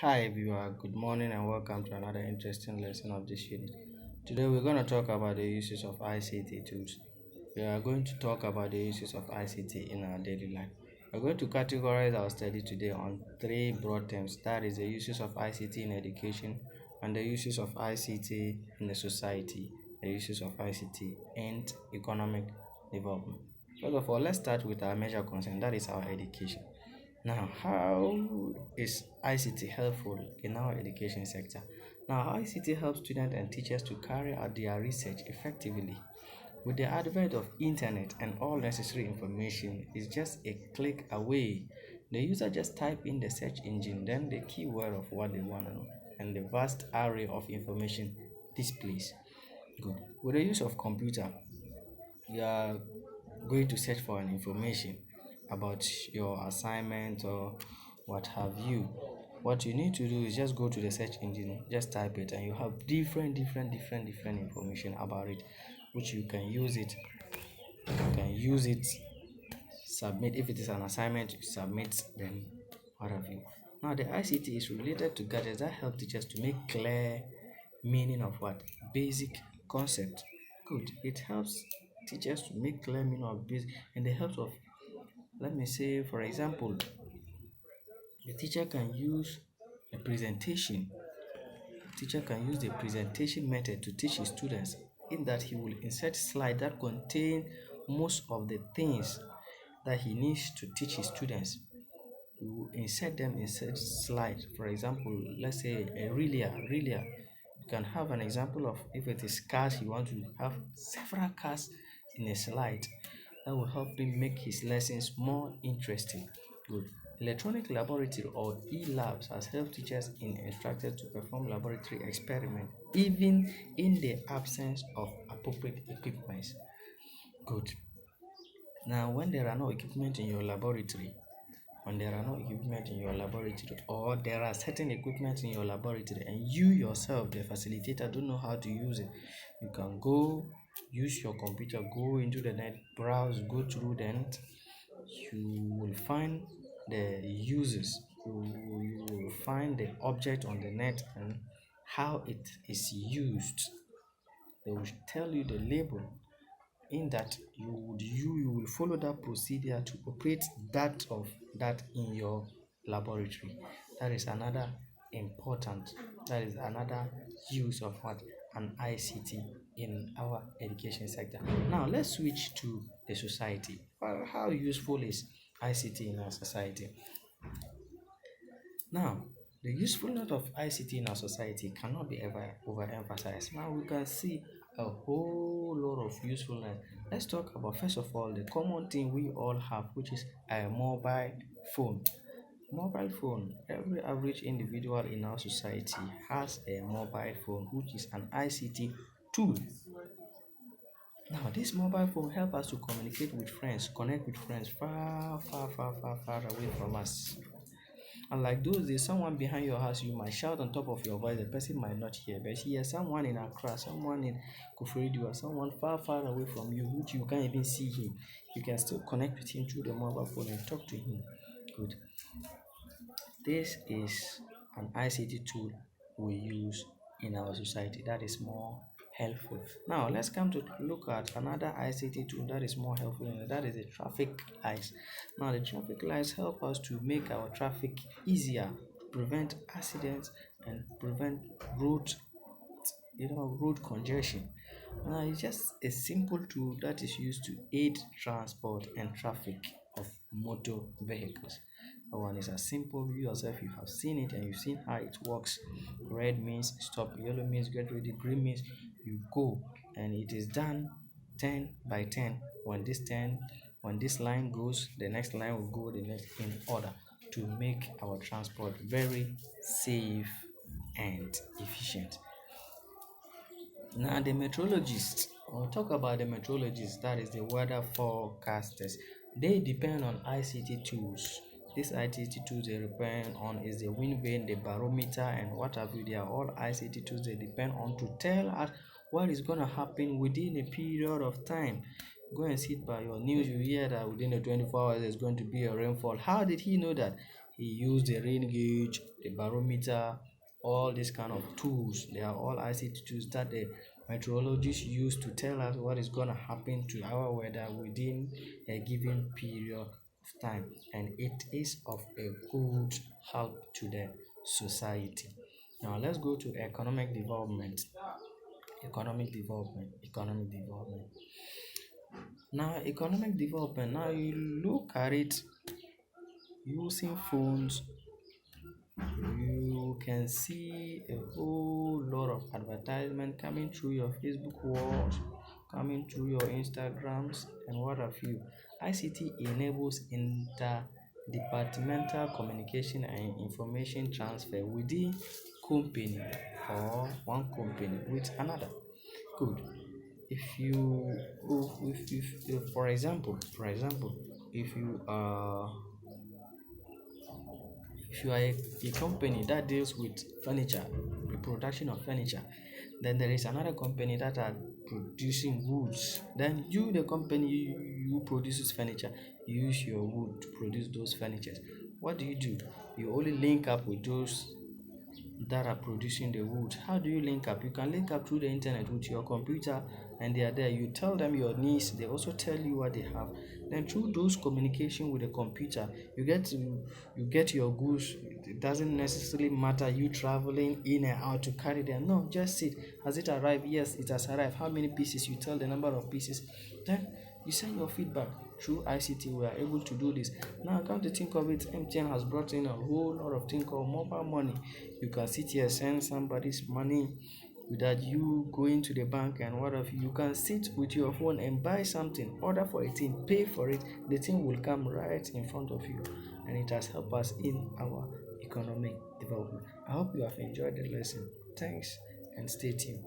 Hi everyone, good morning and welcome to another interesting lesson of this unit. Today we're going to talk about the uses of ICT tools. We are going to talk about the uses of ICT in our daily life. We're going to categorize our study today on three broad themes, that is the uses of ICT in education and the uses of ICT in the society, the uses of ICT and economic development. First of all, let's start with our major concern, that is our education. Now, how is ICT helpful in our education sector? Now, ICT helps students and teachers to carry out their research effectively. With the advent of internet and all necessary information is just a click away. The user just type in the search engine, then the keyword of what they want to know, and the vast array of information displays. Good. With the use of computer, you are going to search for an information about your assignment or what have you. What you need to do is just go to the search engine, just type it, and you have different information about it, which you can use it. You can use it, submit if it is an assignment, you submit, then what have you. Now the ICT is related to gadgets that help teachers to make clear meaning of what basic concept. Good. It helps teachers to make clear meaning of basic, and the help of, let me say, for example, the teacher can use a presentation. The teacher can use the presentation method to teach his students, in that he will insert slides that contain most of the things that he needs to teach his students. He will insert them in such slides. For example, let's say a relia. You can have an example of, if it is cars, you want to have several cars in a slide. That will help him make his lessons more interesting. Good. Electronic laboratory or e-labs has helped teachers and instructors to perform laboratory experiments even in the absence of appropriate equipment. Good. Now, when there are no equipment in your laboratory, or there are certain equipment in your laboratory and you yourself, the facilitator, don't know how to use it, you can go use your computer, go into the net, browse, go through, then you will find the uses, you will find the object on the net and how it is used. They will tell you the label, in that you will follow that procedure to operate that in your laboratory. That is another important, that is another use of what an ICT in our education sector. Now let's switch to the society. How useful is ICT in our society? Now, the usefulness of ICT in our society cannot be ever overemphasized. Now we can see a whole lot of usefulness. Let's talk about, first of all, the common thing we all have, which is a mobile phone. Mobile phone. Every average individual in our society has a mobile phone, which is an ICT tool. Now, this mobile phone help us to communicate with friends, connect with friends far away from us. And like those days, someone behind your house, you might shout on top of your voice, the person might not hear, but here, someone in Accra, someone in Kufuridu, or someone far away from you, which you can't even see him, you can still connect with him through the mobile phone and talk to him. Good. This is an ICT tool we use in our society that is more helpful. Now let's come to look at another ICT tool that is more helpful, and that is the traffic lights. Now the traffic lights help us to make our traffic easier, prevent accidents and prevent road congestion. Now it's just a simple tool that is used to aid transport and traffic of motor vehicles. That one is as simple, you yourself, you have seen it and you've seen how it works. Red means stop, yellow means get ready, green means you go, and it is done 10 by 10. When this line goes, the next line will go the next, in order to make our transport very safe and efficient. Now the meteorologists, we'll talk about the meteorologists, that is the weather forecasters. They depend on ICT tools. These ICT tools they depend on is the wind vane, the barometer, and what have you. They are all ICT tools they depend on to tell us what is going to happen within a period of time. Go and sit by your news, you hear that within the 24 hours there's going to be a rainfall. How did he know that? He used the rain gauge the barometer, all these kind of tools. They are all ICT tools that the meteorologists use to tell us what is going to happen to our weather within a given period of time, and it is of a good help to the society. Now let's go to economic development. Economic development. Now economic development. Now you look at it using phones, you can see a whole lot of advertisement coming through your Facebook walls, coming through your Instagrams, and what have you. ICT enables interdepartmental communication and information transfer within company or one company with another. Good. If you, if for example, if you are if you are a company that deals with furniture, the production of furniture, then there is another company that are producing woods. Then you, the company you produces furniture, you use your wood to produce those furnitures. What do? You only link up with those that are producing the wood. How do you link up? You can link up through the internet with your computer, and they are there. You tell them your needs, they also tell you what they have. Then through those communication with the computer, you get your goods. It doesn't necessarily matter you traveling in and out to carry them. No, just sit. Has it arrived? Yes, it has arrived. How many pieces? You tell the number of pieces. Then you send your feedback. Through ICT, we are able to do this. Now, come to think of it, MTN has brought in a whole lot of things called mobile money. You can sit here, send somebody's money without you going to the bank and what have you. You can sit with your phone and buy something, order for a thing, pay for it. The thing will come right in front of you, and it has helped us in our economic development. I hope you have enjoyed the lesson. Thanks, and stay tuned.